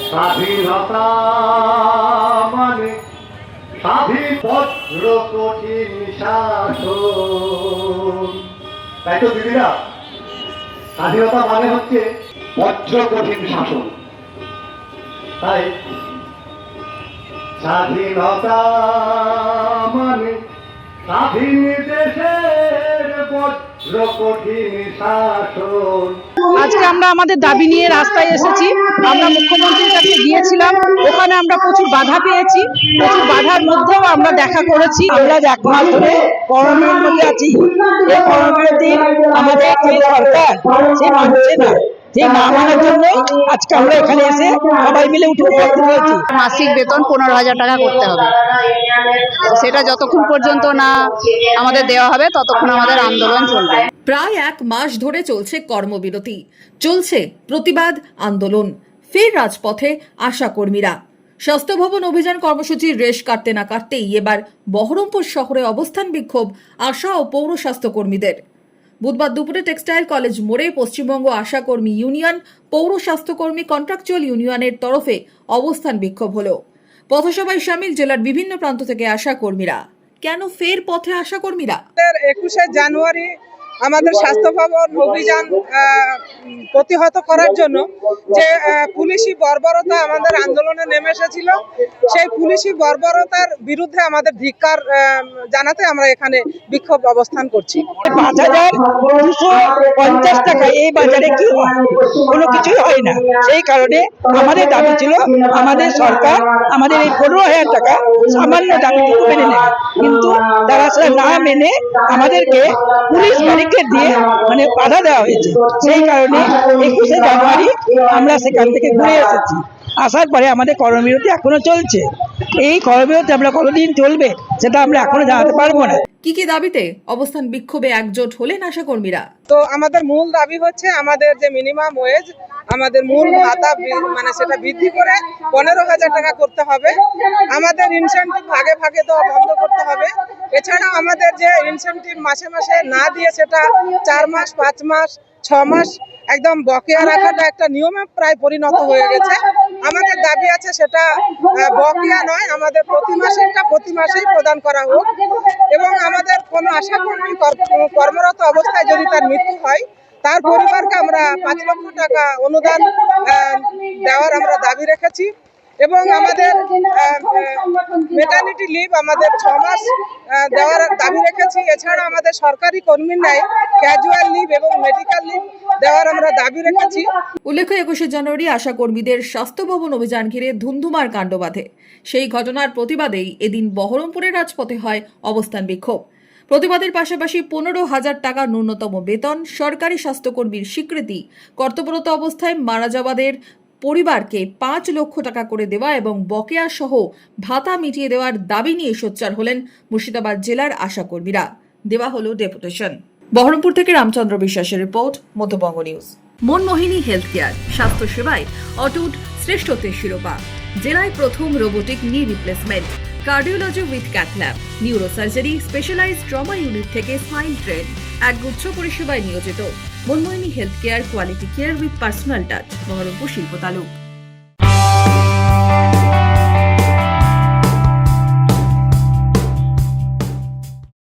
স্বাধীনতা মানে স্বাধীন বজ্র কঠিন শাসন। তাই তো দিদিরা, স্বাধীনতা মানে হচ্ছে বজ্র কঠিন শাসন। তাই স্বাধীনতা মানে স্বাধীন দেশের বজ্র কঠিন শাসন। আজকে আমরা আমাদের দাবি নিয়ে রাস্তায় এসেছি। আমরা মুখ্যমন্ত্রীর কাছে গিয়েছিলাম, ওখানে আমরা প্রচুর বাধা পেয়েছি। প্রচুর বাধার মধ্যেও আমরা দেখা করেছি। আমরা এক মাস ধরে করোনার মধ্যে আছি। এই করোনার দিন আমাদের যে সরকার সে মানছে না, যে না মানার জন্য আজকে আমরা এখানে এসে সবাই মিলে উঠে পড়তে হয়েছি। মাসিক বেতন 15,000 টাকা করতে হবে। সেটা যতক্ষণ পর্যন্ত না আমাদের দেওয়া হবে ততক্ষণ আমাদের আন্দোলন চলবে। প্রায় এক মাস ধরে চলছে কর্মবিরতি, চলছে প্রতিবাদ আন্দোলন। ফের রাজপথে আশা কর্মীরা। স্বাস্থ্য ভবন অভিযান কর্মসূচির রেশ কাটতে না কাটতেই এবার বহরমপুর শহরে অবস্থান বিক্ষোভ আশা ও পৌর স্বাস্থ্য কর্মীদের। বুধবার দুপুরে টেক্সটাইল কলেজ মোড়ে পশ্চিমবঙ্গ আশা কর্মী ইউনিয়ন, পৌর স্বাস্থ্যকর্মী কন্ট্রাকচুয়াল ইউনিয়নের তরফে অবস্থান বিক্ষোভ হলো। পথসভায় সামিল জেলার বিভিন্ন প্রান্ত থেকে আশা কর্মীরা। কেন ফের পথে আশা কর্মীরা? 21শে জানুয়ারি আমাদের স্বাস্থ্য ভবন অভিযান প্রতিহত করার জন্য যে পুলিশি বর্বরতা আমাদের আন্দোলনে নেমে এসেছিল, সেই পুলিশি বর্বরতার বিরুদ্ধে আমাদের ধিক্কার জানাতে আমরা এখানে বিক্ষোভ অবস্থান করছি। 5,250 টাকা এই বাজারে কি কোনো কিছুই হয় না। সেই কারণে আমাদের দাবি ছিল আমাদের সরকার আমাদের এই 15,000 টাকা সামান্য দাবিটুকু মেনে নেয়, কিন্তু তারা সেটা না মেনে আমাদেরকে পুলিশ ব্যারিকেড দিয়ে মানে বাধা দেওয়া হয়েছে। সেই কারণে 21শে জানুয়ারি আমরা সেখান থেকে ঘুরে এসেছি। আসার পরে আমাদের কর্মবিরতি এখনো চলছে। এই কর্মবিরতি আমরা কতদিন চলবে সেটা আমরা এখনো জানাতে পারবো না। কি কি দাবিতে অবস্থান বিক্ষোভে একজোট হলেন আশা কর্মীরা? তো আমাদের মূল দাবি হচ্ছে আমাদের যে মিনিমাম ওয়েজ, আমাদের মূল ভাতা মানে সেটা বৃদ্ধি করে 15,000 টাকা করতে হবে। আমাদের ইনসেন্টিভ ভাগে ভাগে দেওয়া বন্ধ করতে হবে। এছাড়া আমাদের যে ইনসেন্টিভ মাসে মাসে না দিয়ে সেটা 4 মাস, 5 মাস, 6 মাস একদম বকেয়া রাখাটা একটা নিয়মে প্রায় পরিণত হয়ে গেছে। আমাদের দাবি আছে সেটা বকেয়া নয়, আমাদের প্রতি মাসেই প্রদান করা হোক। এবং আমাদের কোনো আশাকর্মী কর্মরত অবস্থায় যদি তার মৃত্যু হয়, তার পরিবারকে আমরা 5 লক্ষ টাকা অনুদান দেওয়ার আমরা দাবি রেখেছি। এবং আমাদের ম্যাটারনিটি লিভ আমাদের 6 মাস দেওয়ার দাবি রেখেছি। এছাড়া আমাদের সরকারি কর্মীর ন্যায় ক্যাজুয়াল লিভ এবং মেডিকেল লিভ দেওয়ার আমরা দাবি রেখেছি। উল্লেখ্য 21শে জানুয়ারি আশা কর্মীদের স্বাস্থ্য ভবন অভিযান ঘিরে ধুন্ধুমার কাণ্ড বাধে। সেই ঘটনার প্রতিবাদেই এদিন বহরমপুরের রাজপথে হয় অবস্থান বিক্ষোভ। প্রতিবাদের পাশাপাশি 15,000 টাকা ন্যূনতম বেতন, সরকারি স্বাস্থ্যকর্মীর স্বীকৃতি, কর্তব্যরত অবস্থায় মারা যাওয়াদের পরিবারকে 5 লক্ষ টাকা করে দেওয়া এবং বকেয়া সহ ভাতা মিটিয়ে দেওয়ার দাবি নিয়ে সোচ্চার হলেন মুর্শিদাবাদ জেলার আশা কর্মীরা। দেওয়া হলো ডেপুটেশন। বহরমপুর থেকে রামচন্দ্র বিশ্বাসের report, Madhyabanga news. Manmohini health care, স্বাস্থ্য সেবায় অটুট শ্রেষ্ঠত্বের শিরোপা। জেলায় প্রথম robotic knee replacement, cardiology with cath lab, neurosurgery, specialized trauma unit থেকে স্পাইন ট্রেন, একগুচ্ছ পরিষেবায় নিয়োজিত। Manmohini health care, quality care with personal touch, Baharampur শিল্প তালুক।